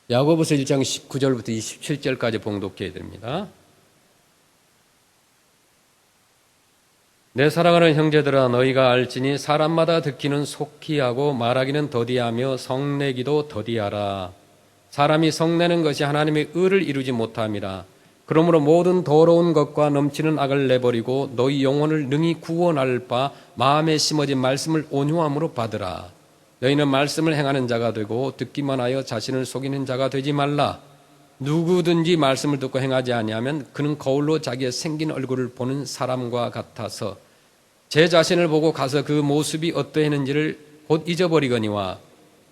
야고보서 1장 19절부터 27절까지 봉독해야 됩니다. 내 사랑하는 형제들아, 너희가 알지니 사람마다 듣기는 속히 하고 말하기는 더디하며 성내기도 더디하라. 사람이 성내는 것이 하나님의 의를 이루지 못함이라. 그러므로 모든 더러운 것과 넘치는 악을 내버리고 너희 영혼을 능히 구원할 바 마음에 심어진 말씀을 온유함으로 받으라. 너희는 말씀을 행하는 자가 되고 듣기만 하여 자신을 속이는 자가 되지 말라. 누구든지 말씀을 듣고 행하지 아니하면 그는 거울로 자기의 생긴 얼굴을 보는 사람과 같아서 제 자신을 보고 가서 그 모습이 어떠했는지를 곧 잊어버리거니와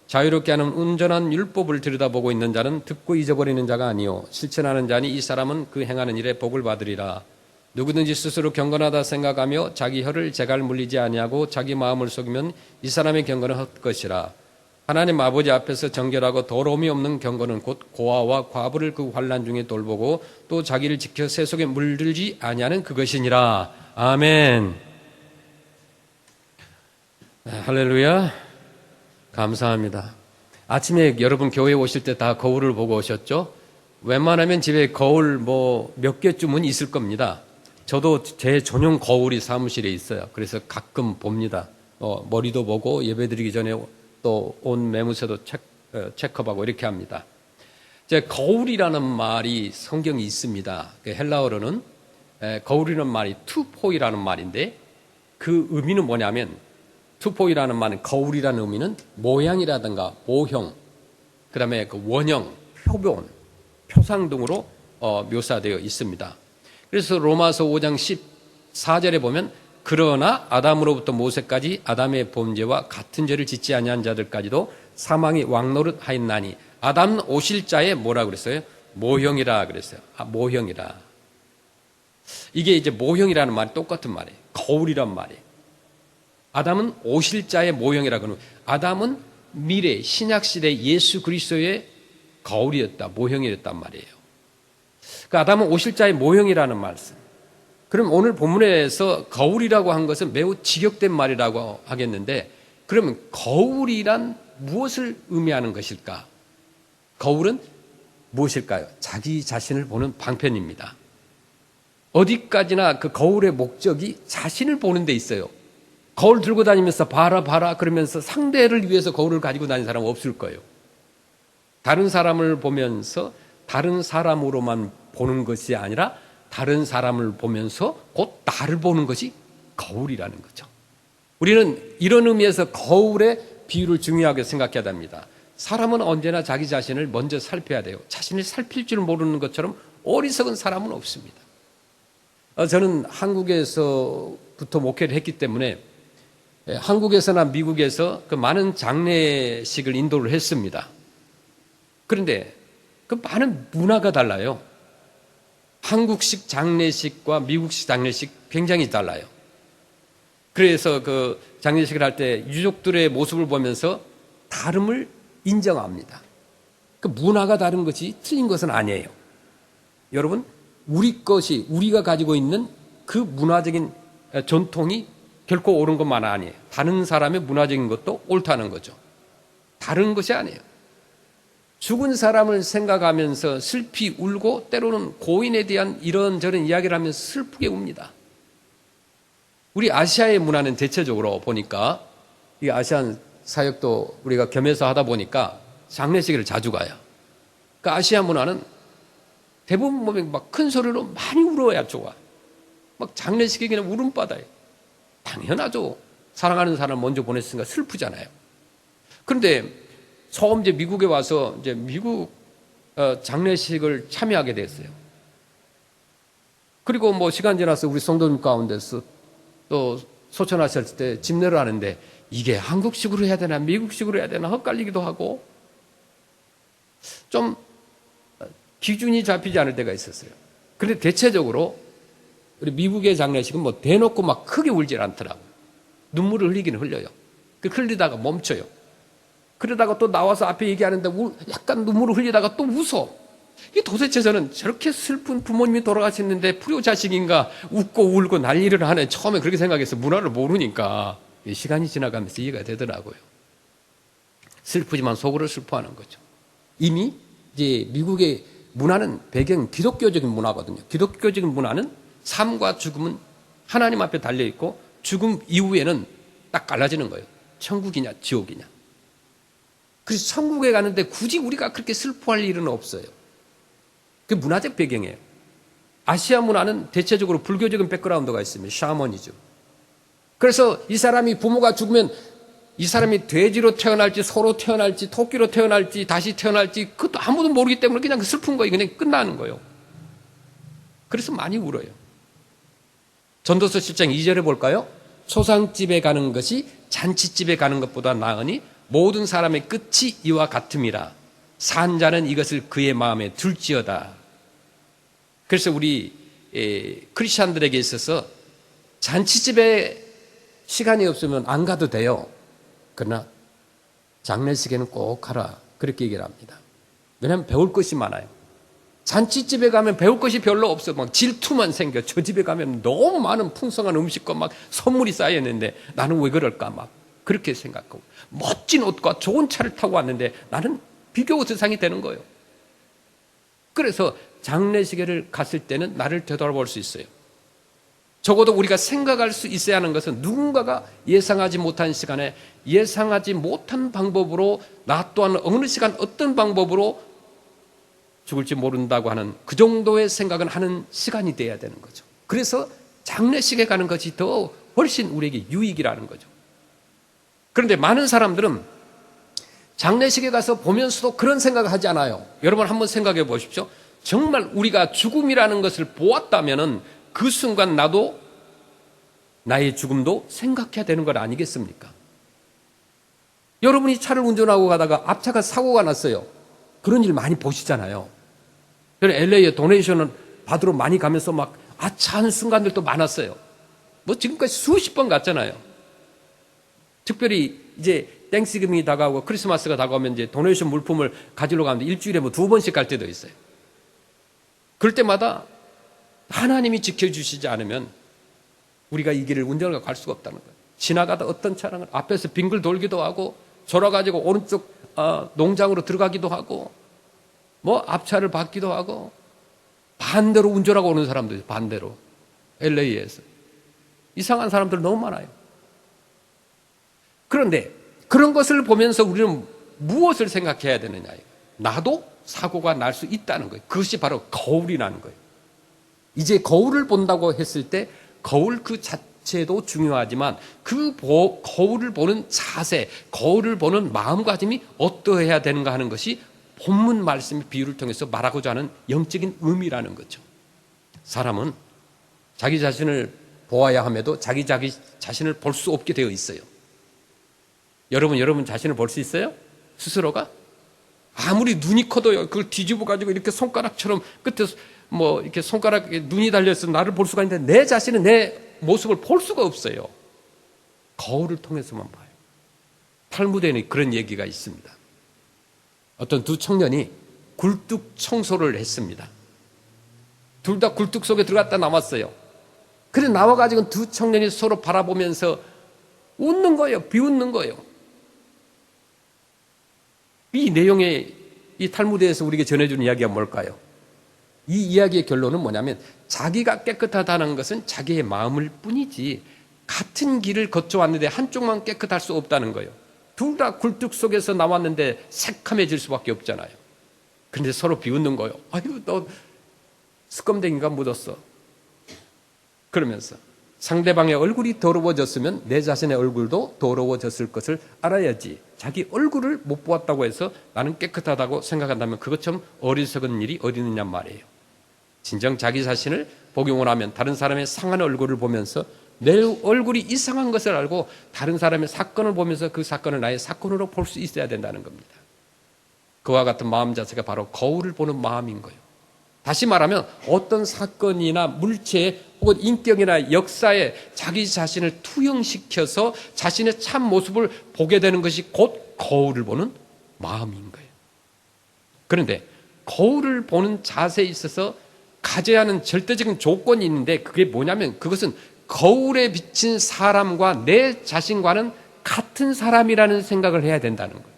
자유롭게 하는 온전한 율법을 들여다보고 있는 자는 듣고 잊어버리는 자가 아니요 실천하는 자니 이 사람은 그 행하는 일에 복을 받으리라. 누구든지 스스로 경건하다 생각하며 자기 혀를 재갈 물리지 아니하고 자기 마음을 속이면 이 사람의 경건은 헛것이라. 하나님 아버지 앞에서 정결하고 더러움이 없는 경건은 곧 고아와 과부를 그 환난 중에 돌보고 또 자기를 지켜 새 속에 물들지 아니하는 그것이니라. 아멘. 할렐루야. 감사합니다. 아침에 여러분 교회 오실 때 다 거울을 보고 오셨죠? 웬만하면 집에 거울 몇 개쯤은 있을 겁니다. 저도 제 전용 거울이 사무실에 있어요. 그래서 가끔 봅니다. 머리도 보고 예배드리기 전에 또 옷 매무새도 체크하고 이렇게 합니다. 거울이라는 말이 성경에 있습니다. 헬라어로는 거울이라는 말이 투포이라는 말인데 그 의미는 뭐냐면 투포이라는 말은 거울이라는 의미는 모양이라든가 모형, 그 다음에 그 원형, 표본, 표상 등으로 묘사되어 있습니다. 그래서 로마서 5장 14절에 보면 그러나 아담으로부터 모세까지 아담의 범죄와 같은 죄를 짓지 아니한 자들까지도 사망이 왕노릇하였나니 아담 오실 자에 뭐라 그랬어요? 모형이라 그랬어요. 모형이라. 이게 이제 모형이라는 말이 똑같은 말이에요. 거울이란 말이에요. 아담은 오실 자의 모형이라 그러는 아담은 미래 신약시대 예수 그리스도의 거울이었다, 모형이었단 말이에요. 그 아담은 오실 자의 모형이라는 말씀. 그럼 오늘 본문에서 거울이라고 한 것은 매우 직역된 말이라고 하겠는데 그러면 거울이란 무엇을 의미하는 것일까? 거울은 무엇일까요? 자기 자신을 보는 방편입니다. 어디까지나 그 거울의 목적이 자신을 보는 데 있어요. 거울 들고 다니면서 봐라 그러면서 상대를 위해서 거울을 가지고 다니는 사람은 없을 거예요. 다른 사람을 보면서 다른 사람으로만 보는 것이 아니라 다른 사람을 보면서 곧 나를 보는 것이 거울이라는 거죠. 우리는 이런 의미에서 거울의 비유를 중요하게 생각해야 됩니다. 사람은 언제나 자기 자신을 먼저 살펴야 돼요. 자신을 살필 줄 모르는 것처럼 어리석은 사람은 없습니다. 저는 한국에서부터 목회를 했기 때문에 한국에서나 미국에서 그 많은 장례식을 인도를 했습니다. 그런데 그 많은 문화가 달라요. 한국식 장례식과 미국식 장례식 굉장히 달라요. 그래서 그 장례식을 할 때 유족들의 모습을 보면서 다름을 인정합니다. 그 문화가 다른 것이 틀린 것은 아니에요. 여러분, 우리가 가지고 있는 그 문화적인 전통이 결코 옳은 것만 아니에요. 다른 사람의 문화적인 것도 옳다는 거죠. 다른 것이 아니에요. 죽은 사람을 생각하면서 슬피 울고 때로는 고인에 대한 이런저런 이야기를 하면서 슬프게 웁니다. 우리 아시아의 문화는 대체적으로 보니까 이 아시안 사역도 우리가 겸해서 하다 보니까 장례식을 자주 가요. 그 아시아 문화는 대부분 보면 막 큰 소리로 많이 울어야 좋아. 막 장례식이 그냥 울음바다예요. 당연하죠. 사랑하는 사람 먼저 보냈으니까 슬프잖아요. 그런데 처음 이제 미국에 와서 이제 미국 장례식을 참여하게 됐어요. 그리고 뭐 시간 지나서 우리 성도님 가운데서 또 소천하실 때 집례를 하는데 이게 한국식으로 해야 되나 미국식으로 해야 되나 헷갈리기도 하고 좀 기준이 잡히지 않을 때가 있었어요. 그런데 대체적으로 우리 미국의 장례식은 뭐 대놓고 막 크게 울질 않더라고요. 눈물을 흘리기는 흘려요. 그 흘리다가 멈춰요. 그러다가 또 나와서 앞에 얘기하는데 약간 눈물을 흘리다가 또 웃어. 이게 도대체 저는 저렇게 슬픈 부모님이 돌아가셨는데 불효자식인가 웃고 울고 난리를 하네. 처음에 그렇게 생각해서 문화를 모르니까 시간이 지나가면서 이해가 되더라고요. 슬프지만 속으로 슬퍼하는 거죠. 이미 이제 미국의 문화는 배경 기독교적인 문화거든요. 기독교적인 문화는 삶과 죽음은 하나님 앞에 달려 있고 죽음 이후에는 딱 갈라지는 거예요. 천국이냐 지옥이냐. 그래서 천국에 가는데 굳이 우리가 그렇게 슬퍼할 일은 없어요. 그게 문화적 배경이에요. 아시아 문화는 대체적으로 불교적인 백그라운드가 있으면 샤머니즘. 그래서 이 사람이 부모가 죽으면 이 사람이 돼지로 태어날지 소로 태어날지 토끼로 태어날지 다시 태어날지 그것도 아무도 모르기 때문에 그냥 슬픈 거예요. 그냥 끝나는 거예요. 그래서 많이 울어요. 전도서 7장 2절에 볼까요? 초상집에 가는 것이 잔치집에 가는 것보다 나으니 모든 사람의 끝이 이와 같음이라. 산 자는 이것을 그의 마음에 둘지어다. 그래서 우리 크리스찬들에게 있어서 잔치집에 시간이 없으면 안 가도 돼요. 그러나 장례식에는 꼭 가라. 그렇게 얘기를 합니다. 왜냐하면 배울 것이 많아요. 잔치집에 가면 배울 것이 별로 없어. 막 질투만 생겨. 저 집에 가면 너무 많은 풍성한 음식과 막 선물이 쌓여있는데 나는 왜 그럴까 막 그렇게 생각하고, 멋진 옷과 좋은 차를 타고 왔는데 나는 비교 대상이 되는 거예요. 그래서 장례식을 갔을 때는 나를 되돌아볼 수 있어요. 적어도 우리가 생각할 수 있어야 하는 것은 누군가가 예상하지 못한 시간에 예상하지 못한 방법으로 나 또한 어느 시간 어떤 방법으로 죽을지 모른다고 하는 그 정도의 생각은 하는 시간이 돼야 되는 거죠. 그래서 장례식에 가는 것이 더 훨씬 우리에게 유익이라는 거죠. 그런데 많은 사람들은 장례식에 가서 보면서도 그런 생각을 하지 않아요. 여러분 한번 생각해 보십시오. 정말 우리가 죽음이라는 것을 보았다면 그 순간 나도 나의 죽음도 생각해야 되는 것 아니겠습니까? 여러분이 차를 운전하고 가다가 앞차가 사고가 났어요. 그런 일 많이 보시잖아요. LA에 도네이션을 받으러 많이 가면서 막 아차 하는 순간들도 많았어요. 뭐 지금까지 수십 번 갔잖아요. 특별히 이제 땡스기빙이 다가오고 크리스마스가 다가오면 이제 도네이션 물품을 가지러 가는데 일주일에 뭐 2번씩 갈 때도 있어요. 그럴 때마다 하나님이 지켜주시지 않으면 우리가 이 길을 운전을 갈 수가 없다는 거예요. 지나가다 어떤 차량을 앞에서 빙글 돌기도 하고 졸아가지고 오른쪽 농장으로 들어가기도 하고 뭐 앞차를 받기도 하고 반대로 운전하고 오는 사람들 반대로 LA에서 이상한 사람들 너무 많아요. 그런데 그런 것을 보면서 우리는 무엇을 생각해야 되느냐. 나도 사고가 날 수 있다는 거예요. 그것이 바로 거울이라는 거예요. 이제 거울을 본다고 했을 때 거울 그 자체도 중요하지만 그 거울을 보는 자세, 거울을 보는 마음가짐이 어떠해야 되는가 하는 것이 본문 말씀의 비유를 통해서 말하고자 하는 영적인 의미라는 거죠. 사람은 자기 자신을 보아야 함에도 자기 자신을 볼 수 없게 되어 있어요. 여러분 자신을 볼 수 있어요? 스스로가? 아무리 눈이 커도요, 그걸 뒤집어 가지고 이렇게 손가락처럼 끝에 뭐 이렇게 손가락에 눈이 달려있어 나를 볼 수가 있는데 내 자신은 내 모습을 볼 수가 없어요. 거울을 통해서만 봐요. 탈무드에는 그런 얘기가 있습니다. 어떤 두 청년이 굴뚝 청소를 했습니다. 둘 다 굴뚝 속에 들어갔다 나왔어요. 그래서 나와가지고 두 청년이 서로 바라보면서 웃는 거예요. 비웃는 거예요. 이 내용의 이 탈무드에서 우리에게 전해주는 이야기가 뭘까요? 이 이야기의 결론은 뭐냐면 자기가 깨끗하다는 것은 자기의 마음일 뿐이지 같은 길을 거쳐왔는데 한쪽만 깨끗할 수 없다는 거예요. 둘 다 굴뚝 속에서 나왔는데 새카매질 수밖에 없잖아요. 그런데 서로 비웃는 거예요. 아유, 너 스껌댕이가 묻었어. 그러면서 상대방의 얼굴이 더러워졌으면 내 자신의 얼굴도 더러워졌을 것을 알아야지. 자기 얼굴을 못 보았다고 해서 나는 깨끗하다고 생각한다면 그것처럼 어리석은 일이 어디 있느냐 말이에요. 진정 자기 자신을 복용을 하면 다른 사람의 상한 얼굴을 보면서 내 얼굴이 이상한 것을 알고 다른 사람의 사건을 보면서 그 사건을 나의 사건으로 볼 수 있어야 된다는 겁니다. 그와 같은 마음 자세가 바로 거울을 보는 마음인 거예요. 다시 말하면 어떤 사건이나 물체에 혹은 인격이나 역사에 자기 자신을 투영시켜서 자신의 참 모습을 보게 되는 것이 곧 거울을 보는 마음인 거예요. 그런데 거울을 보는 자세에 있어서 가져야 하는 절대적인 조건이 있는데 그게 뭐냐면 그것은 거울에 비친 사람과 내 자신과는 같은 사람이라는 생각을 해야 된다는 거예요.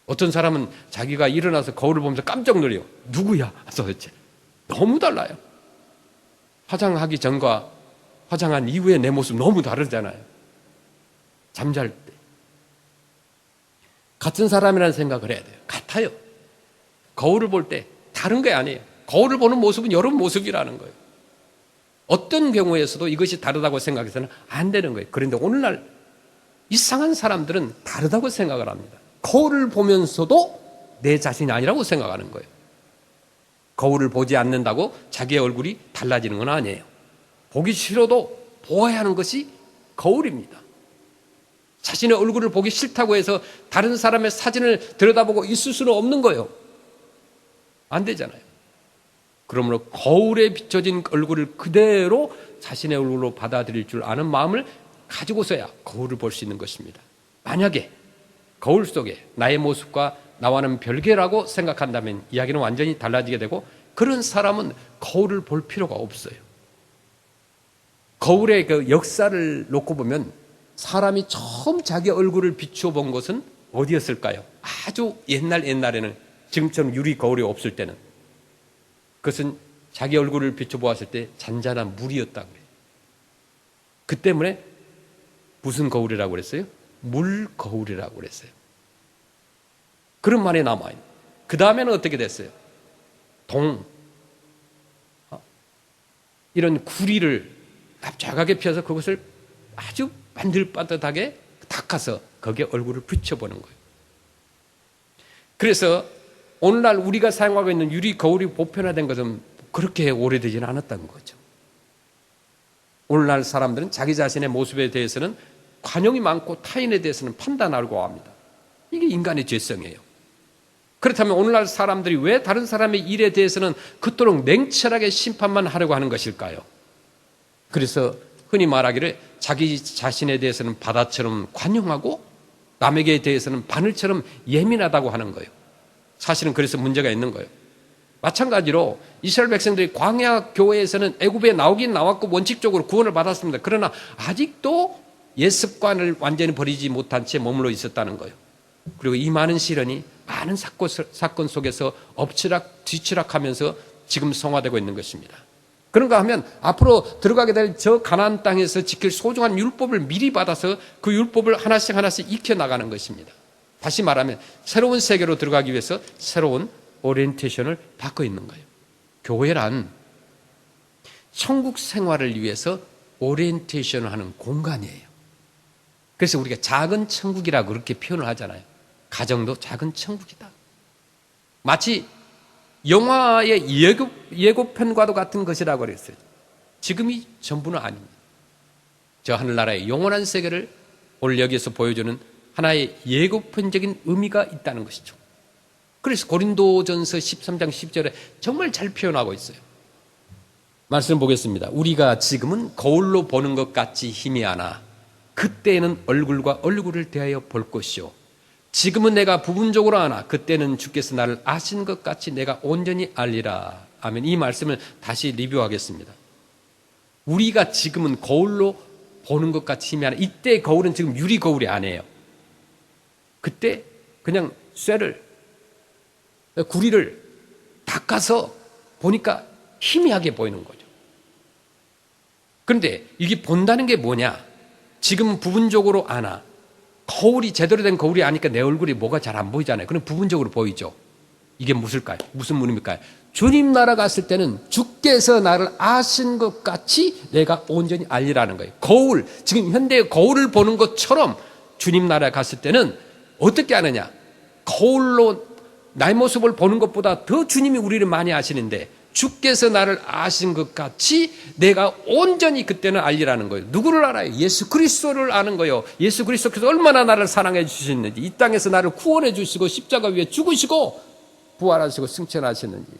어떤 사람은 자기가 일어나서 거울을 보면서 깜짝 놀래요. 누구야? 도대체. 너무 달라요. 화장하기 전과 화장한 이후의 내 모습 너무 다르잖아요. 잠잘 때. 같은 사람이라는 생각을 해야 돼요. 같아요. 거울을 볼 때 다른 게 아니에요. 거울을 보는 모습은 여러 모습이라는 거예요. 어떤 경우에서도 이것이 다르다고 생각해서는 안 되는 거예요. 그런데 오늘날 이상한 사람들은 다르다고 생각을 합니다. 거울을 보면서도 내 자신이 아니라고 생각하는 거예요. 거울을 보지 않는다고 자기의 얼굴이 달라지는 건 아니에요. 보기 싫어도 보아야 하는 것이 거울입니다. 자신의 얼굴을 보기 싫다고 해서 다른 사람의 사진을 들여다보고 있을 수는 없는 거예요. 안 되잖아요. 그러므로 거울에 비춰진 얼굴을 그대로 자신의 얼굴로 받아들일 줄 아는 마음을 가지고서야 거울을 볼 수 있는 것입니다. 만약에 거울 속에 나의 모습과 나와는 별개라고 생각한다면 이야기는 완전히 달라지게 되고, 그런 사람은 거울을 볼 필요가 없어요. 거울의 그 역사를 놓고 보면 사람이 처음 자기 얼굴을 비추어 본 것은 어디였을까요? 아주 옛날에는, 지금처럼 유리 거울이 없을 때는 그것은 자기 얼굴을 비춰보았을 때 잔잔한 물이었다고 해요. 그 때문에 무슨 거울이라고 그랬어요? 물 거울이라고 그랬어요. 그런 말이 남아요. 그 다음에는 어떻게 됐어요? 이런 구리를 납작하게 펴서 그것을 아주 반들반듯하게 닦아서 거기에 얼굴을 비춰보는 거예요. 그래서 오늘날 우리가 사용하고 있는 유리 거울이 보편화된 것은 그렇게 오래되지는 않았다는 거죠. 오늘날 사람들은 자기 자신의 모습에 대해서는 관용이 많고 타인에 대해서는 판단하려고 합니다. 이게 인간의 죄성이에요. 그렇다면 오늘날 사람들이 왜 다른 사람의 일에 대해서는 그토록 냉철하게 심판만 하려고 하는 것일까요? 그래서 흔히 말하기를 자기 자신에 대해서는 바다처럼 관용하고 남에게 대해서는 바늘처럼 예민하다고 하는 거예요. 사실은 그래서 문제가 있는 거예요. 마찬가지로 이스라엘 백성들이 광야 교회에서는 애굽에 나오긴 나왔고 원칙적으로 구원을 받았습니다. 그러나 아직도 옛 습관을 완전히 버리지 못한 채 머물러 있었다는 거예요. 그리고 이 많은 시련이 많은 사건 속에서 엎치락 뒤치락하면서 지금 성화되고 있는 것입니다. 그런가 하면 앞으로 들어가게 될 저 가나안 땅에서 지킬 소중한 율법을 미리 받아서 그 율법을 하나씩 익혀나가는 것입니다. 다시 말하면 새로운 세계로 들어가기 위해서 새로운 오리엔테이션을 받고 있는 거예요. 교회란 천국 생활을 위해서 오리엔테이션을 하는 공간이에요. 그래서 우리가 작은 천국이라고 그렇게 표현을 하잖아요. 가정도 작은 천국이다. 마치 영화의 예고편과도 같은 것이라고 그랬어요. 지금이 전부는 아닙니다. 저 하늘나라의 영원한 세계를 오늘 여기에서 보여주는 하나의 예고편적인 의미가 있다는 것이죠. 그래서 고린도전서 13장 10절에 정말 잘 표현하고 있어요. 말씀 보겠습니다. 우리가 지금은 거울로 보는 것 같이 희미하나 그때에는 얼굴과 얼굴을 대하여 볼 것이요 지금은 내가 부분적으로 아나 그때는 주께서 나를 아신 것 같이 내가 온전히 알리라. 아멘. 이 말씀을 다시 리뷰하겠습니다. 우리가 지금은 거울로 보는 것 같이 희미하나, 이때 거울은 지금 유리 거울이 아니에요. 그때 그냥 구리를 닦아서 보니까 희미하게 보이는 거죠. 그런데 이게 본다는 게 뭐냐? 지금 부분적으로 아나. 거울이 제대로 된 거울이 아니까 내 얼굴이 뭐가 잘 안 보이잖아요. 그럼 부분적으로 보이죠. 이게 무엇일까요? 무슨 의미일까요? 주님 나라 갔을 때는 주께서 나를 아신 것 같이 내가 온전히 알리라는 거예요. 거울, 지금 현대의 거울을 보는 것처럼 주님 나라에 갔을 때는 어떻게 하느냐? 거울로 나의 모습을 보는 것보다 더 주님이 우리를 많이 아시는데 주께서 나를 아신 것 같이 내가 온전히 그때는 알리라는 거예요. 누구를 알아요? 예수 그리스도를 아는 거예요. 예수 그리스도께서 얼마나 나를 사랑해 주셨는지, 이 땅에서 나를 구원해 주시고 십자가 위에 죽으시고 부활하시고 승천하셨는지,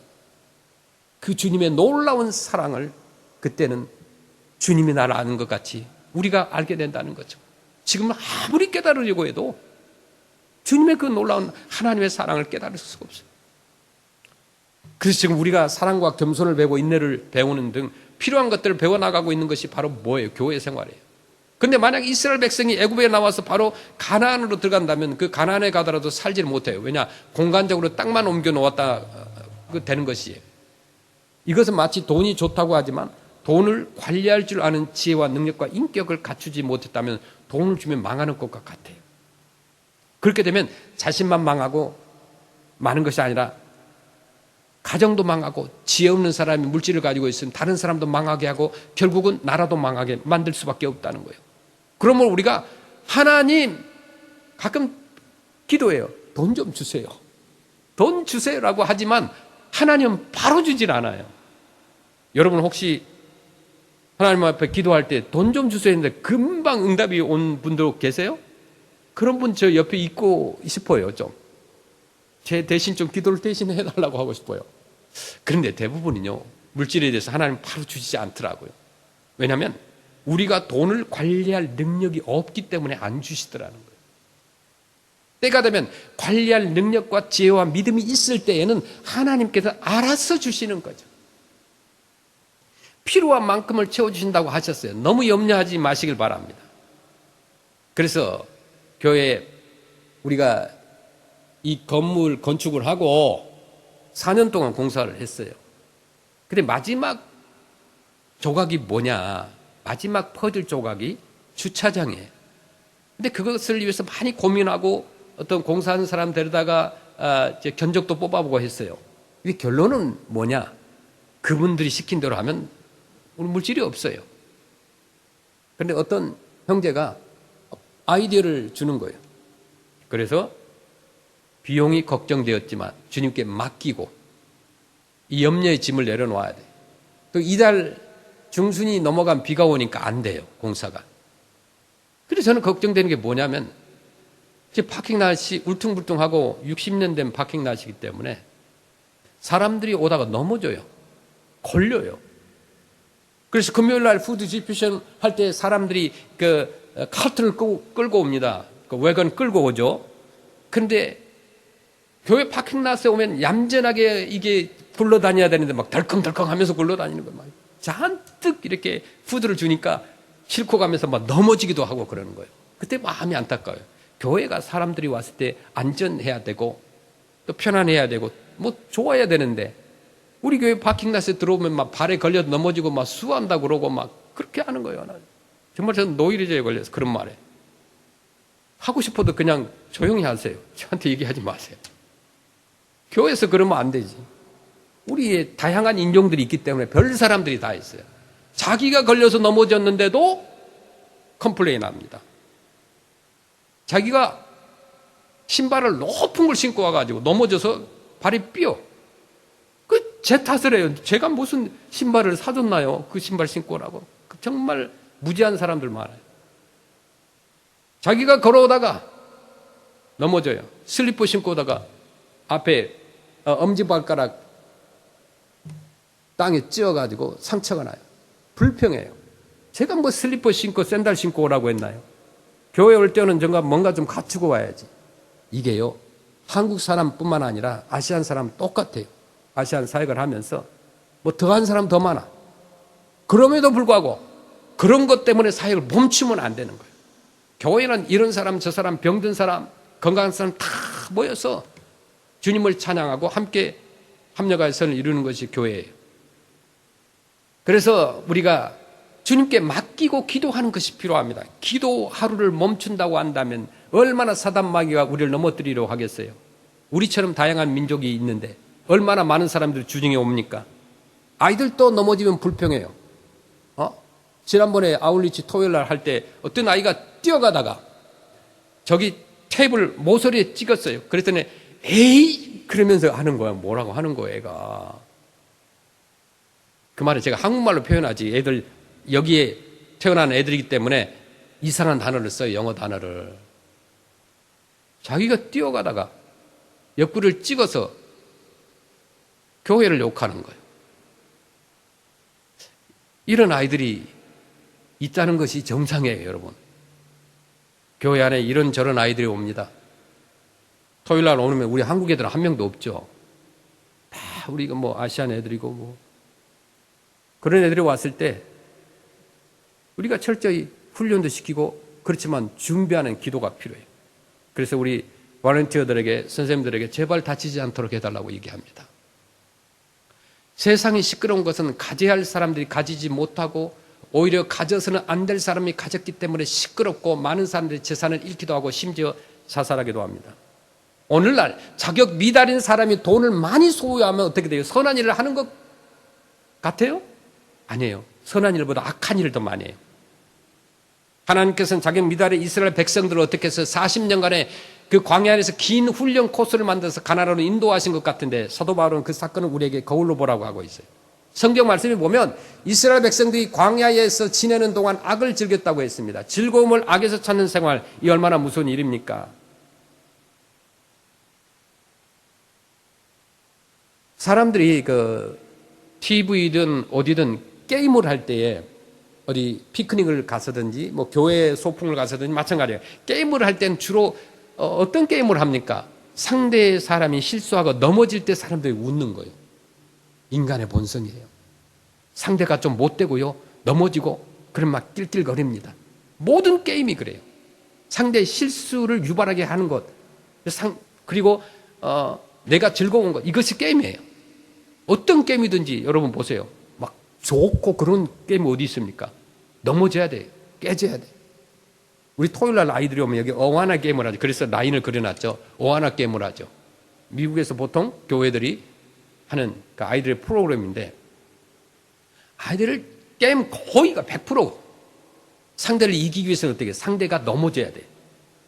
그 주님의 놀라운 사랑을 그때는 주님이 나를 아는 것 같이 우리가 알게 된다는 거죠. 지금 아무리 깨달으려고 해도 주님의 그 놀라운 하나님의 사랑을 깨달을 수가 없어요. 그래서 지금 우리가 사랑과 겸손을 배우고 인내를 배우는 등 필요한 것들을 배워나가고 있는 것이 바로 뭐예요? 교회 생활이에요. 근데 만약 이스라엘 백성이 애굽에 나와서 바로 가나안으로 들어간다면 그 가나안에 가더라도 살지를 못해요. 왜냐? 공간적으로 땅만 옮겨 놓았다 되는 것이에요. 이것은 마치 돈이 좋다고 하지만 돈을 관리할 줄 아는 지혜와 능력과 인격을 갖추지 못했다면 돈을 주면 망하는 것과 같아요. 그렇게 되면 자신만 망하고 많은 것이 아니라 가정도 망하고 지혜 없는 사람이 물질을 가지고 있으면 다른 사람도 망하게 하고 결국은 나라도 망하게 만들 수밖에 없다는 거예요. 그러면 우리가 하나님 가끔 기도해요. 돈 좀 주세요. 돈 주세요라고 하지만 하나님은 바로 주질 않아요. 여러분 혹시 하나님 앞에 기도할 때 돈 좀 주세요 했는데 금방 응답이 온 분도 계세요? 그런 분 저 옆에 있고 싶어요. 좀 제 대신 좀 기도를 대신 해달라고 하고 싶어요. 그런데 대부분은요 물질에 대해서 하나님 바로 주시지 않더라고요. 왜냐하면 우리가 돈을 관리할 능력이 없기 때문에 안 주시더라는 거예요. 때가 되면 관리할 능력과 지혜와 믿음이 있을 때에는 하나님께서 알아서 주시는 거죠. 필요한 만큼을 채워주신다고 하셨어요. 너무 염려하지 마시길 바랍니다. 그래서 교회에 우리가 이 건물 건축을 하고 4년 동안 공사를 했어요. 근데 마지막 조각이 뭐냐? 마지막 퍼즐 조각이 주차장이에요. 근데 그것을 위해서 많이 고민하고 어떤 공사하는 사람 데려다가 견적도 뽑아보고 했어요. 근데 결론은 뭐냐? 그분들이 시킨 대로 하면 우리 물질이 없어요. 그런데 어떤 형제가 아이디어를 주는 거예요. 그래서 비용이 걱정되었지만 주님께 맡기고 이 염려의 짐을 내려놓아야 돼요. 또 이달 중순이 넘어간 비가 오니까 안 돼요, 공사가. 그래서 저는 걱정되는 게 뭐냐면 지금 파킹 날씨 울퉁불퉁하고 60년 된 파킹 날씨이기 때문에 사람들이 오다가 넘어져요. 걸려요. 그래서 금요일 날 푸드 디스트리뷰션 할 때 사람들이 그 카트를 끌고 옵니다. 그 외건 끌고 오죠. 그런데 교회 파킹라스에 오면 얌전하게 이게 굴러다녀야 되는데 막 덜컹덜컹 하면서 굴러다니는 거예요. 막 잔뜩 이렇게 푸드를 주니까 싣고 가면서 막 넘어지기도 하고 그러는 거예요. 그때 마음이 안타까워요. 교회가 사람들이 왔을 때 안전해야 되고 또 편안해야 되고 뭐 좋아야 되는데 우리 교회 파킹라스에 들어오면 막 발에 걸려서 넘어지고 막 수한다고 그러고 막 그렇게 하는 거예요. 정말 저는 노이로제에 걸려서 그런 말에 하고 싶어도 그냥 조용히 하세요. 저한테 얘기하지 마세요. 교회에서 그러면 안 되지. 우리의 다양한 인종들이 있기 때문에 별 사람들이 다 있어요. 자기가 걸려서 넘어졌는데도 컴플레인 합니다. 자기가 신발을 높은 걸 신고 와가지고 넘어져서 발이 삐어. 제 탓을 해요. 제가 무슨 신발을 사줬나요? 그 신발 신고 오라고. 정말 무지한 사람들 많아요. 자기가 걸어오다가 넘어져요. 슬리퍼 신고 오다가 앞에 엄지발가락 땅에 찧어가지고 상처가 나요. 불평해요. 제가 뭐 슬리퍼 신고 샌들 신고 오라고 했나요? 교회 올 때는 뭔가 좀 갖추고 와야지. 이게요, 한국 사람뿐만 아니라 아시안 사람 똑같아요. 아시안 사역을 하면서 뭐 더한 사람 더 많아. 그럼에도 불구하고 그런 것 때문에 사역을 멈추면 안 되는 거예요. 교회는 이런 사람 저 사람 병든 사람 건강한 사람 다 모여서 주님을 찬양하고 함께 합력하여 선을 이루는 것이 교회예요. 그래서 우리가 주님께 맡기고 기도하는 것이 필요합니다. 기도 하루를 멈춘다고 한다면 얼마나 사단 마귀가 우리를 넘어뜨리려고 하겠어요. 우리처럼 다양한 민족이 있는데 얼마나 많은 사람들이 주중에 옵니까? 아이들도 넘어지면 불평해요. 지난번에 아울리치 토요일 날 할 때 어떤 아이가 뛰어가다가 저기 테이블 모서리에 찍었어요. 그랬더니 에이 그러면서 하는 거야. 뭐라고 하는 거야 애가. 그 말을 제가 한국말로 표현하지 애들 여기에 태어난 애들이기 때문에 이상한 단어를 써요. 영어 단어를. 자기가 뛰어가다가 옆구리를 찍어서 교회를 욕하는 거예요. 이런 아이들이 있다는 것이 정상이에요, 여러분. 교회 안에 이런저런 아이들이 옵니다. 토요일 날 오면 우리 한국 애들은 한 명도 없죠. 다 우리가 뭐 아시안 애들이고 뭐 그런 애들이 왔을 때 우리가 철저히 훈련도 시키고 그렇지만 준비하는 기도가 필요해요. 그래서 우리 volunteer들에게, 선생님들에게 제발 다치지 않도록 해달라고 얘기합니다. 세상이 시끄러운 것은 가져야 할 사람들이 가지지 못하고 오히려 가져서는 안 될 사람이 가졌기 때문에 시끄럽고 많은 사람들이 재산을 잃기도 하고 심지어 자살하기도 합니다. 오늘날 자격 미달인 사람이 돈을 많이 소유하면 어떻게 돼요? 선한 일을 하는 것 같아요? 아니에요. 선한 일보다 악한 일을 더 많이 해요. 하나님께서는 자격 미달의 이스라엘 백성들을 어떻게 해서 40년간의 그 광야 안에서 긴 훈련 코스를 만들어서 가나안으로 인도하신 것 같은데 사도 바울은 그 사건을 우리에게 거울로 보라고 하고 있어요. 성경 말씀에 보면 이스라엘 백성들이 광야에서 지내는 동안 악을 즐겼다고 했습니다. 즐거움을 악에서 찾는 생활, 이 얼마나 무서운 일입니까? 사람들이 그 TV든 어디든 게임을 할 때에 어디 피크닉을 가서든지 뭐 교회 소풍을 가서든지 마찬가지예요. 게임을 할 때는 주로 어떤 게임을 합니까? 상대 사람이 실수하고 넘어질 때 사람들이 웃는 거예요. 인간의 본성이에요. 상대가 좀 못되고요, 넘어지고 그럼 막 낄낄거립니다. 모든 게임이 그래요. 상대의 실수를 유발하게 하는 것, 그리고 내가 즐거운 것, 이것이 게임이에요. 어떤 게임이든지 여러분 보세요. 막 좋고 그런 게임이 어디 있습니까? 넘어져야 돼요. 깨져야 돼요. 우리 토요일날 아이들이 오면 여기 어와나 게임을 하죠. 그래서 라인을 그려놨죠. 어와나 게임을 하죠. 미국에서 보통 교회들이 하는 그 아이들의 프로그램인데, 아이들을 게임 거의가 100% 상대를 이기기 위해서는 어떻게 해요? 상대가 넘어져야 돼요.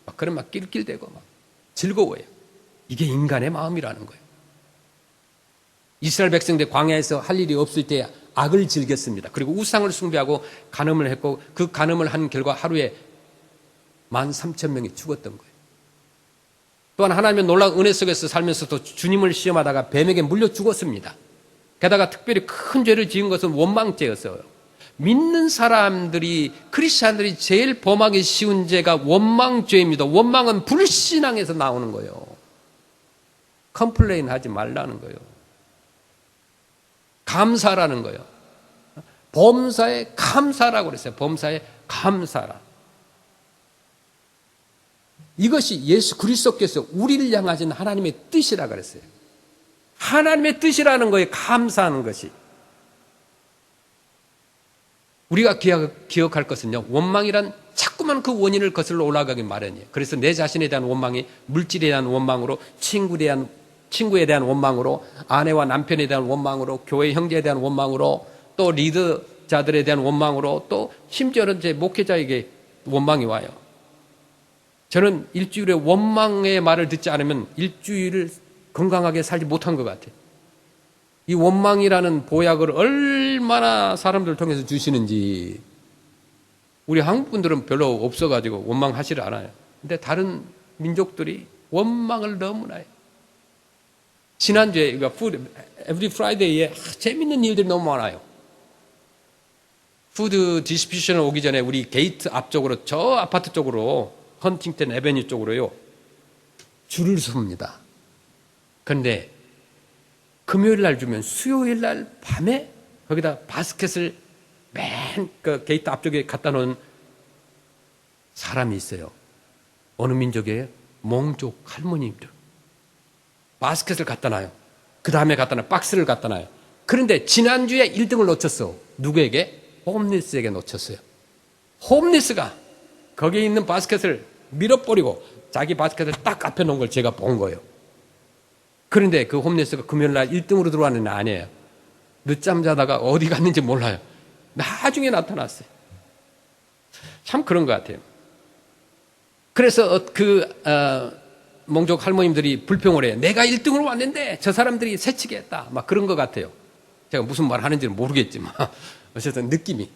막 그럼 막 낄낄대고 막 즐거워요. 이게 인간의 마음이라는 거예요. 이스라엘 백성들 광야에서 할 일이 없을 때 악을 즐겼습니다. 그리고 우상을 숭배하고 간음을 했고, 그 간음을 한 결과 하루에 13,000명이 죽었던 거예요. 또한 하나님의 놀라운 은혜 속에서 살면서도 주님을 시험하다가 뱀에게 물려 죽었습니다. 게다가 특별히 큰 죄를 지은 것은 원망죄였어요. 믿는 사람들이, 크리스찬들이 제일 범하기 쉬운 죄가 원망죄입니다. 원망은 불신앙에서 나오는 거예요. 컴플레인 하지 말라는 거예요. 감사라는 거예요. 범사에 감사라고 그랬어요. 범사에 감사라. 이것이 예수 그리스도께서 우리를 향하신 하나님의 뜻이라 그랬어요. 하나님의 뜻이라는 거에 감사하는 것이. 우리가 기억할 것은요, 원망이란 자꾸만 그 원인을 거슬러 올라가기 마련이에요. 그래서 내 자신에 대한 원망이 물질에 대한 원망으로, 친구에 대한 원망으로, 아내와 남편에 대한 원망으로, 교회 형제에 대한 원망으로, 또 리더자들에 대한 원망으로, 또 심지어는 제 목회자에게 원망이 와요. 저는 일주일에 원망의 말을 듣지 않으면 일주일을 건강하게 살지 못한 것 같아요. 이 원망이라는 보약을 얼마나 사람들을 통해서 주시는지. 우리 한국 분들은 별로 없어가지고 원망하지를 않아요. 근데 다른 민족들이 원망을 너무나 해요. 지난주에 Every Friday에 재밌는 일들이 너무 많아요. 푸드 디스피션 오기 전에 우리 게이트 앞쪽으로, 저 아파트 쪽으로, 헌팅턴 에베뉴 쪽으로요, 줄을 섭니다. 그런데 금요일 날 주면 수요일 날 밤에 거기다 바스켓을 맨 그 게이트 앞쪽에 갖다 놓은 사람이 있어요. 어느 민족이에요? 몽족 할머니들. 바스켓을 갖다 놔요. 그 다음에 갖다 놔요. 박스를 갖다 놔요. 그런데 지난주에 1등을 놓쳤어. 누구에게? 홈리스에게 놓쳤어요. 홈리스가 거기에 있는 바스켓을 밀어버리고 자기 바스켓을 딱 앞에 놓은 걸 제가 본 거예요. 그런데 그 홈리스가 금요일 날 1등으로 들어왔는 아니에요. 늦잠 자다가 어디 갔는지 몰라요. 나중에 나타났어요. 참 그런 것 같아요. 그래서 몽족 할머님들이 불평을 해요. 내가 1등으로 왔는데 저 사람들이 새치게 했다. 막 그런 것 같아요. 제가 무슨 말 하는지는 모르겠지만 어쨌든 느낌이.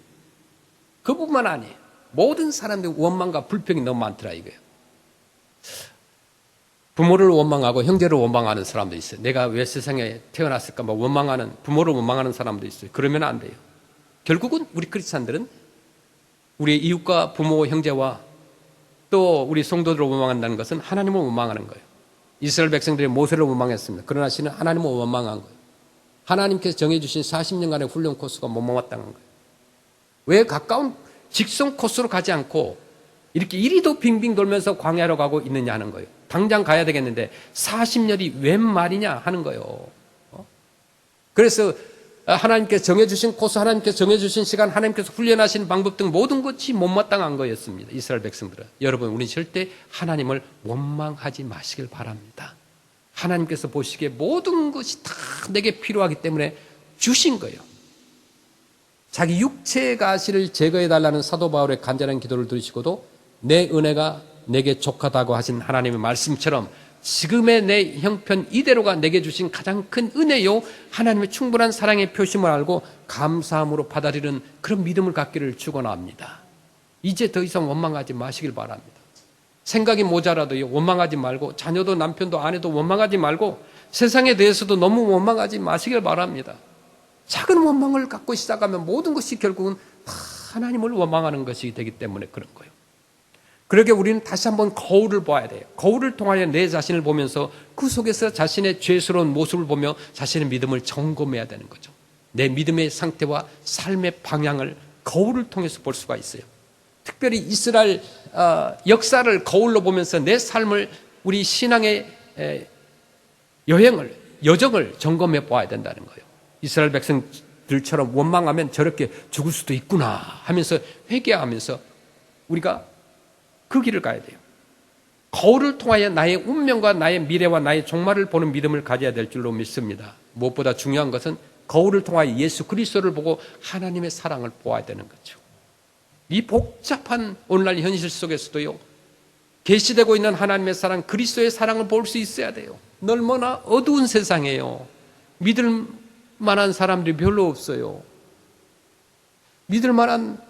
그뿐만 아니에요. 모든 사람들의 원망과 불평이 너무 많더라 이거예요. 부모를 원망하고 형제를 원망하는 사람도 있어요. 내가 왜 세상에 태어났을까 막 원망하는, 부모를 원망하는 사람도 있어요. 그러면 안 돼요. 결국은 우리 크리스찬들은 우리의 이웃과 부모, 형제와 또 우리 성도들을 원망한다는 것은 하나님을 원망하는 거예요. 이스라엘 백성들이 모세를 원망했습니다. 그러나 신은 하나님을 원망한 거예요. 하나님께서 정해주신 40년간의 훈련 코스가 못 모았다는 거예요. 왜 가까운 직선 코스로 가지 않고 이렇게 이리도 빙빙 돌면서 광야로 가고 있느냐 하는 거예요. 당장 가야 되겠는데 40년이 웬 말이냐 하는 거예요. 그래서 하나님께서 정해주신 코스, 하나님께서 정해주신 시간, 하나님께서 훈련하신 방법 등 모든 것이 못마땅한 거였습니다. 이스라엘 백성들은. 여러분, 우리는 절대 하나님을 원망하지 마시길 바랍니다. 하나님께서 보시기에 모든 것이 다 내게 필요하기 때문에 주신 거예요. 자기 육체의 가시를 제거해달라는 사도 바울의 간절한 기도를 들으시고도 내 은혜가 내게 족하다고 하신 하나님의 말씀처럼 지금의 내 형편 이대로가 내게 주신 가장 큰 은혜요, 하나님의 충분한 사랑의 표심을 알고 감사함으로 받아들이는 그런 믿음을 갖기를 축원합니다. 이제 더 이상 원망하지 마시길 바랍니다. 생각이 모자라도 원망하지 말고, 자녀도 남편도 아내도 원망하지 말고, 세상에 대해서도 너무 원망하지 마시길 바랍니다. 작은 원망을 갖고 시작하면 모든 것이 결국은 다 하나님을 원망하는 것이 되기 때문에 그런 거예요. 그러게 우리는 다시 한번 거울을 봐야 돼요. 거울을 통하여 내 자신을 보면서 그 속에서 자신의 죄스러운 모습을 보며 자신의 믿음을 점검해야 되는 거죠. 내 믿음의 상태와 삶의 방향을 거울을 통해서 볼 수가 있어요. 특별히 이스라엘 역사를 거울로 보면서 내 삶을, 우리 신앙의 여정을 점검해 봐야 된다는 거예요. 이스라엘 백성들처럼 원망하면 저렇게 죽을 수도 있구나 하면서 회개하면서 우리가 그 길을 가야 돼요. 거울을 통하여 나의 운명과 나의 미래와 나의 종말을 보는 믿음을 가져야 될 줄로 믿습니다. 무엇보다 중요한 것은 거울을 통하여 예수 그리스도를 보고 하나님의 사랑을 보아야 되는 거죠. 이 복잡한 오늘날 현실 속에서도요, 계시되고 있는 하나님의 사랑, 그리스도의 사랑을 볼 수 있어야 돼요. 얼마나 어두운 세상이에요. 믿을 만한 사람들이 별로 없어요. 믿을 만한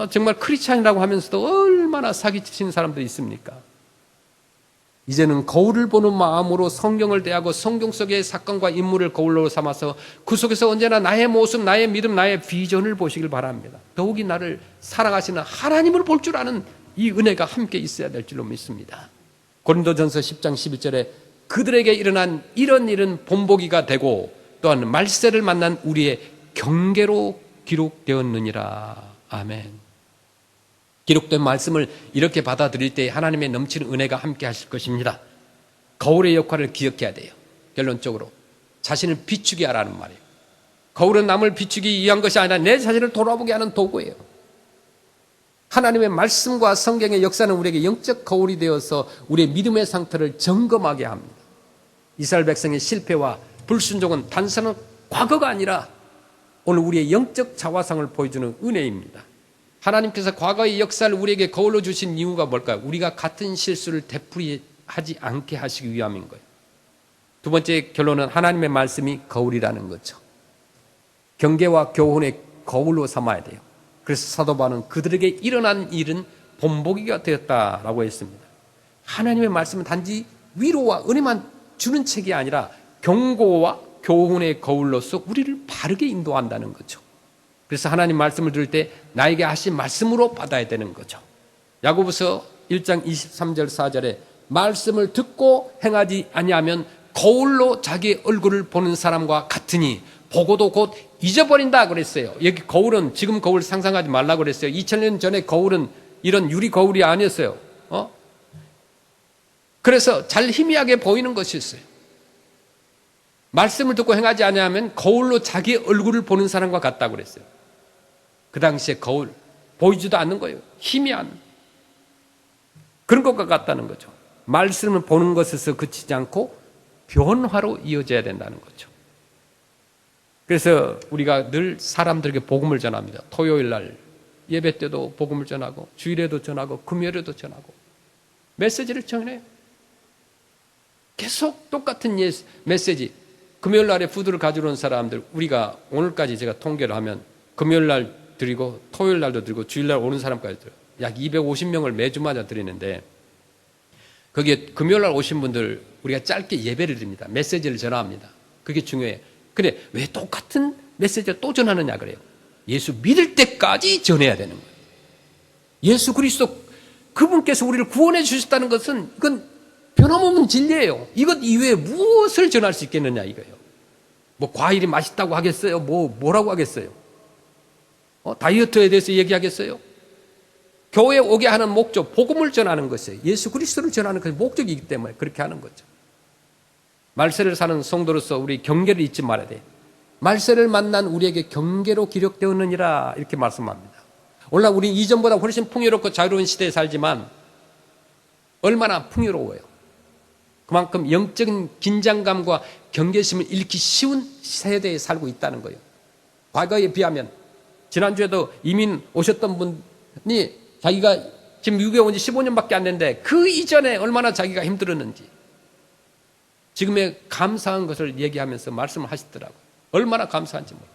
정말 크리스찬이라고 하면서도 얼마나 사기치는 사람들이 있습니까? 이제는 거울을 보는 마음으로 성경을 대하고 성경 속의 사건과 인물을 거울로 삼아서 그 속에서 언제나 나의 모습, 나의 믿음, 나의 비전을 보시길 바랍니다. 더욱이 나를 사랑하시는 하나님을 볼 줄 아는 이 은혜가 함께 있어야 될 줄로 믿습니다. 고린도전서 10장 11절에 그들에게 일어난 이런 일은 본보기가 되고 또한 말세를 만난 우리의 경계로 기록되었느니라. 아멘. 기록된 말씀을 이렇게 받아들일 때 하나님의 넘치는 은혜가 함께 하실 것입니다. 거울의 역할을 기억해야 돼요. 결론적으로 자신을 비추게 하라는 말이에요. 거울은 남을 비추기 위한 것이 아니라 내 자신을 돌아보게 하는 도구예요. 하나님의 말씀과 성경의 역사는 우리에게 영적 거울이 되어서 우리의 믿음의 상태를 점검하게 합니다. 이스라엘 백성의 실패와 불순종은 단순한 과거가 아니라 오늘 우리의 영적 자화상을 보여주는 은혜입니다. 하나님께서 과거의 역사를 우리에게 거울로 주신 이유가 뭘까요? 우리가 같은 실수를 되풀이하지 않게 하시기 위함인 거예요. 두 번째 결론은 하나님의 말씀이 거울이라는 거죠. 경계와 교훈의 거울로 삼아야 돼요. 그래서 사도 바울은 그들에게 일어난 일은 본보기가 되었다라고 했습니다. 하나님의 말씀은 단지 위로와 은혜만 주는 책이 아니라 경고와 교훈의 거울로서 우리를 바르게 인도한다는 거죠. 그래서 하나님 말씀을 들을 때 나에게 하신 말씀으로 받아야 되는 거죠. 야고보서 1장 23절 4절에 말씀을 듣고 행하지 아니하면 거울로 자기 얼굴을 보는 사람과 같으니 보고도 곧 잊어버린다 그랬어요. 여기 거울은 지금 거울 상상하지 말라고 그랬어요. 2000년 전에 거울은 이런 유리 거울이 아니었어요. 그래서 잘 희미하게 보이는 것이었어요. 말씀을 듣고 행하지 아니하면 거울로 자기 얼굴을 보는 사람과 같다고 그랬어요. 그 당시에 거울 보이지도 않는 거예요. 희미한 그런 것과 같다는 거죠. 말씀을 보는 것에서 그치지 않고 변화로 이어져야 된다는 거죠. 그래서 우리가 늘 사람들에게 복음을 전합니다. 토요일 날 예배 때도 복음을 전하고 주일에도 전하고 금요일에도 전하고 메시지를 전해요. 계속 똑같은 메시지. 금요일 날에 푸드를 가지러 온 사람들, 우리가 오늘까지 제가 통계를 하면 금요일 날 드리고 토요일 날도 드리고 주일 날 오는 사람까지 드려요. 약 250명을 매주마다 드리는데 거기에 금요일 날 오신 분들 우리가 짧게 예배를 드립니다. 메시지를 전합니다. 그게 중요해요. 근데 왜 똑같은 메시지를 또 전하느냐 그래요. 예수 믿을 때까지 전해야 되는 거예요. 예수 그리스도 그분께서 우리를 구원해 주셨다는 것은 이건 변함없는 진리예요. 이것 이외에 무엇을 전할 수 있겠느냐 이거예요. 뭐 과일이 맛있다고 하겠어요? 뭐라고 하겠어요? 다이어트에 대해서 얘기하겠어요? 교회에 오게 하는 목적, 복음을 전하는 것이에요. 예수 그리스도를 전하는 것이 목적이기 때문에 그렇게 하는 거죠. 말세를 사는 성도로서 우리 경계를 잊지 말아야 돼요. 말세를 만난 우리에게 경계로 기록되었느니라 이렇게 말씀합니다. 오늘날 우리 이전보다 훨씬 풍요롭고 자유로운 시대에 살지만 얼마나 풍요로워요. 그만큼 영적인 긴장감과 경계심을 잃기 쉬운 세대에 살고 있다는 거예요. 과거에 비하면 지난주에도 이민 오셨던 분이 자기가 지금 미국에 온 지 15년밖에 안 됐는데 그 이전에 얼마나 자기가 힘들었는지 지금의 감사한 것을 얘기하면서 말씀을 하시더라고요. 얼마나 감사한지 몰라요.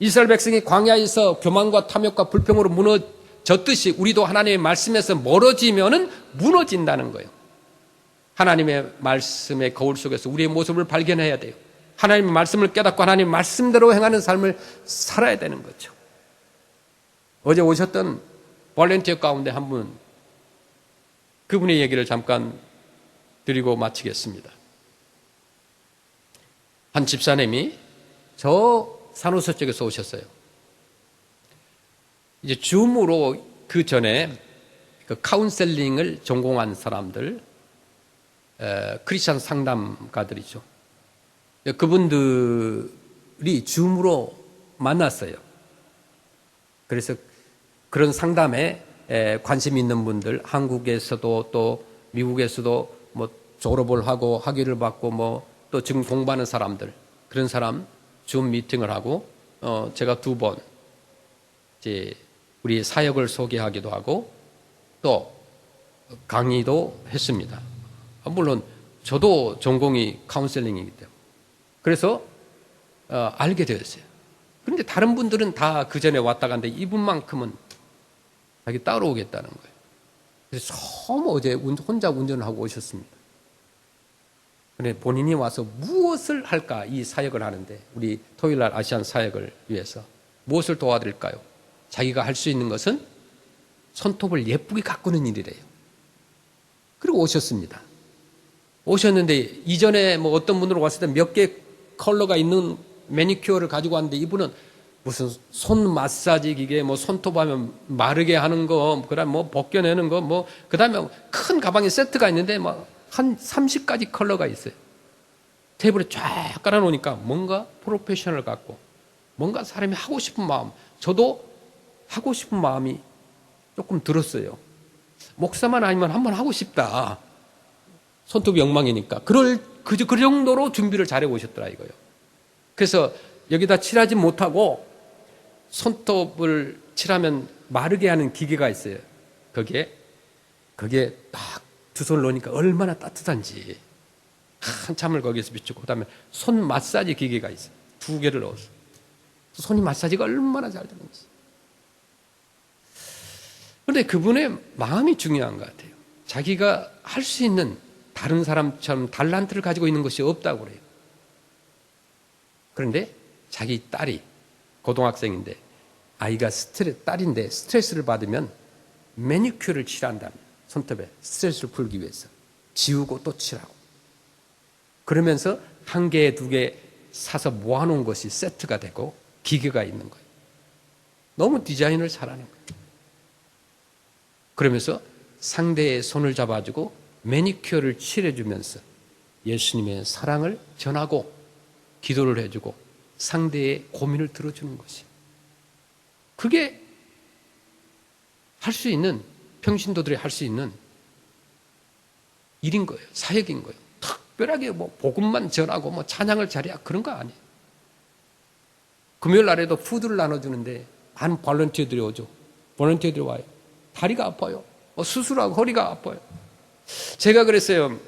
이스라엘 백성이 광야에서 교만과 탐욕과 불평으로 무너졌듯이 우리도 하나님의 말씀에서 멀어지면은 무너진다는 거예요. 하나님의 말씀의 거울 속에서 우리의 모습을 발견해야 돼요. 하나님의 말씀을 깨닫고 하나님의 말씀대로 행하는 삶을 살아야 되는 거죠. 어제 오셨던 볼런티어 가운데 한 분, 그분의 얘기를 잠깐 드리고 마치겠습니다. 한 집사님이 저 산호서 쪽에서 오셨어요. 이제 줌으로 그 전에 그 카운셀링을 전공한 사람들, 크리스천 상담가들이죠. 그분들이 줌으로 만났어요. 그래서 그런 상담에 관심 있는 분들, 한국에서도 또 미국에서도 뭐 졸업을 하고 학위를 받고 뭐 또 지금 공부하는 사람들, 그런 사람 줌 미팅을 하고 제가 2번 이제 우리 사역을 소개하기도 하고 또 강의도 했습니다. 물론 저도 전공이 카운셀링이기 때문에 그래서 알게 되었어요. 그런데 다른 분들은 다 그 전에 왔다 갔는데 이분만큼은 자기 따로 오겠다는 거예요. 그래서 처음 어제 혼자 운전을 하고 오셨습니다. 그런데 본인이 와서 무엇을 할까 이 사역을 하는데 우리 토요일날 아시안 사역을 위해서 무엇을 도와드릴까요? 자기가 할 수 있는 것은 손톱을 예쁘게 가꾸는 일이래요. 그리고 오셨습니다. 오셨는데 이전에 뭐 어떤 분으로 왔을 때 몇 개 컬러가 있는 매니큐어를 가지고 왔는데 이분은 무슨 손 마사지 기계, 뭐 손톱 하면 마르게 하는 거, 그다음 뭐 벗겨내는 거, 뭐 그다음에 큰 가방에 세트가 있는데 막 한 30가지 컬러가 있어요. 테이블에 쫙 깔아놓으니까 뭔가 프로페셔널 같고 뭔가 사람이 하고 싶은 마음, 저도 하고 싶은 마음이 조금 들었어요. 목사만 아니면 한번 하고 싶다. 손톱이 엉망이니까. 그 정도로 준비를 잘해 오셨더라 이거요. 그래서 여기다 칠하지 못하고 손톱을 칠하면 마르게 하는 기계가 있어요. 거기에 딱 두 손을 놓으니까 얼마나 따뜻한지 한참을 거기에서 비추고 그다음에 손 마사지 기계가 있어요. 2개를 넣어서 손이 마사지가 얼마나 잘 되는지. 그런데 그분의 마음이 중요한 것 같아요. 자기가 할 수 있는 다른 사람처럼 달란트를 가지고 있는 것이 없다고 그래요. 그런데 자기 딸이 고등학생인데 아이가 딸인데 스트레스를 받으면 매니큐어를 칠한답니다. 손톱에 스트레스를 풀기 위해서 지우고 또 칠하고 그러면서 1개, 2개 사서 모아놓은 것이 세트가 되고 기계가 있는 거예요. 너무 디자인을 잘하는 거예요. 그러면서 상대의 손을 잡아주고 매니큐어를 칠해주면서 예수님의 사랑을 전하고 기도를 해주고 상대의 고민을 들어주는 것이 그게 할 수 있는 평신도들이 할 수 있는 일인 거예요. 사역인 거예요. 특별하게 뭐 복음만 전하고 뭐 찬양을 잘해야 그런 거 아니에요. 금요일 날에도 푸드를 나눠주는데 한 볼런티어들이 오죠. 볼런티어들이 와요. 다리가 아파요. 수술하고 허리가 아파요. 제가 그랬어요.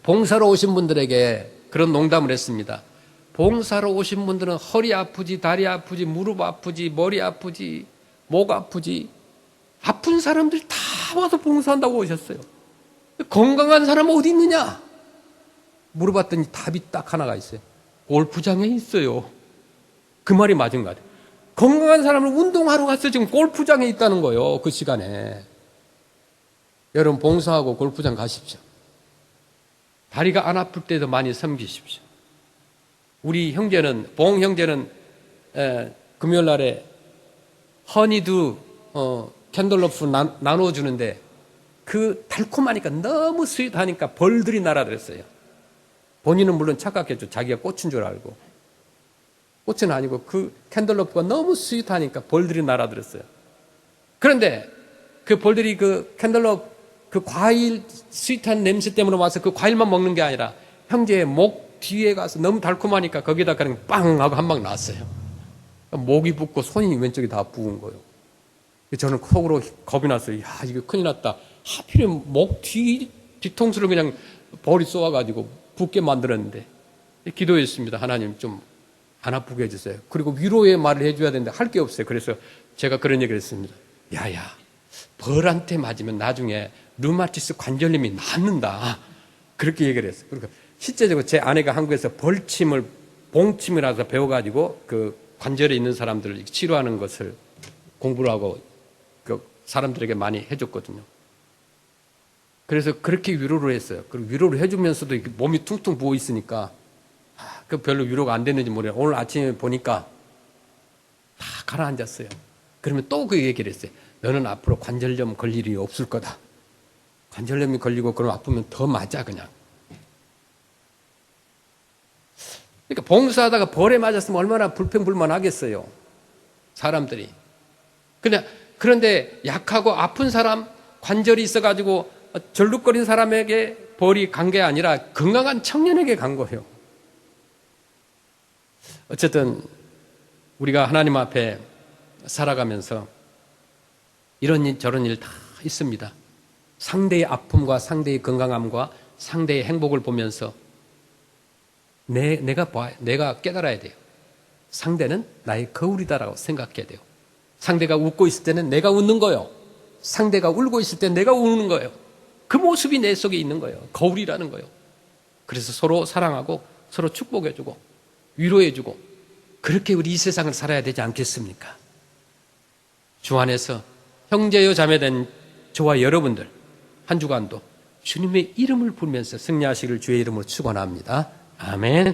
봉사로 오신 분들에게 그런 농담을 했습니다. 봉사로 오신 분들은 허리 아프지, 다리 아프지, 무릎 아프지, 머리 아프지, 목 아프지, 아픈 사람들 다 와서 봉사한다고 오셨어요. 건강한 사람은 어디 있느냐? 물어봤더니 답이 딱 하나가 있어요. 골프장에 있어요. 그 말이 맞은 것 같아요. 건강한 사람은 운동하러 갔어요. 지금 골프장에 있다는 거예요. 그 시간에. 여러분 봉사하고 골프장 가십시오. 다리가 안 아플 때도 많이 섬기십시오. 우리 형제는, 봉 형제는 금요일 날에 허니두 캔들로프 나눠주는데 그 달콤하니까 너무 스윗하니까 벌들이 날아들었어요. 본인은 물론 착각했죠. 자기가 꽃인 줄 알고. 꽃은 아니고 그 캔들로프가 너무 스윗하니까 벌들이 날아들었어요. 그런데 그 벌들이 그 캔들로프 그 과일 스윗한 냄새 때문에 와서 그 과일만 먹는 게 아니라 형제의 목 뒤에 가서 너무 달콤하니까 거기다 그냥 빵 하고 한 방 났어요. 목이 붓고 손이 왼쪽이 다 부은 거예요. 저는 속으로 겁이 났어요. 야, 이거 큰일 났다. 하필이면 목 뒤통수를 그냥 벌이 쏘아가지고 붓게 만들었는데 기도했습니다. 하나님 좀 안 아프게 해주세요. 그리고 위로의 말을 해줘야 되는데 할 게 없어요. 그래서 제가 그런 얘기를 했습니다. 야야, 벌한테 맞으면 나중에 류마티스 관절염이 낫는다. 그렇게 얘기를 했어요. 그러니까 실제적으로 제 아내가 한국에서 벌침을 봉침이라서 배워가지고 그 관절에 있는 사람들을 치료하는 것을 공부를 하고 그 사람들에게 많이 해줬거든요. 그래서 그렇게 위로를 했어요. 그리고 위로를 해주면서도 몸이 퉁퉁 부어 있으니까 그 별로 위로가 안 됐는지 모르겠어요. 오늘 아침에 보니까 다 가라앉았어요. 그러면 또 그 얘기를 했어요. 너는 앞으로 관절염 걸릴 일이 없을 거다. 관절염이 걸리고 그럼 아프면 더 맞아 그냥. 그러니까 봉사하다가 벌에 맞았으면 얼마나 불평불만하겠어요. 사람들이. 그런데 약하고 아픈 사람, 관절이 있어가지고 절룩거린 사람에게 벌이 간 게 아니라 건강한 청년에게 간 거예요. 어쨌든 우리가 하나님 앞에 살아가면서 이런 일 저런 일 다 있습니다. 상대의 아픔과 상대의 건강함과 상대의 행복을 보면서 내가 깨달아야 돼요. 상대는 나의 거울이다라고 생각해야 돼요. 상대가 웃고 있을 때는 내가 웃는 거예요. 상대가 울고 있을 때 내가 우는 거예요. 그 모습이 내 속에 있는 거예요. 거울이라는 거예요. 그래서 서로 사랑하고 서로 축복해주고 위로해주고 그렇게 우리 이 세상을 살아야 되지 않겠습니까? 주 안에서 형제요 자매된 저와 여러분들 한 주간도 주님의 이름을 부르면서 승리하시기를 주의 이름으로 축원합니다. 아멘.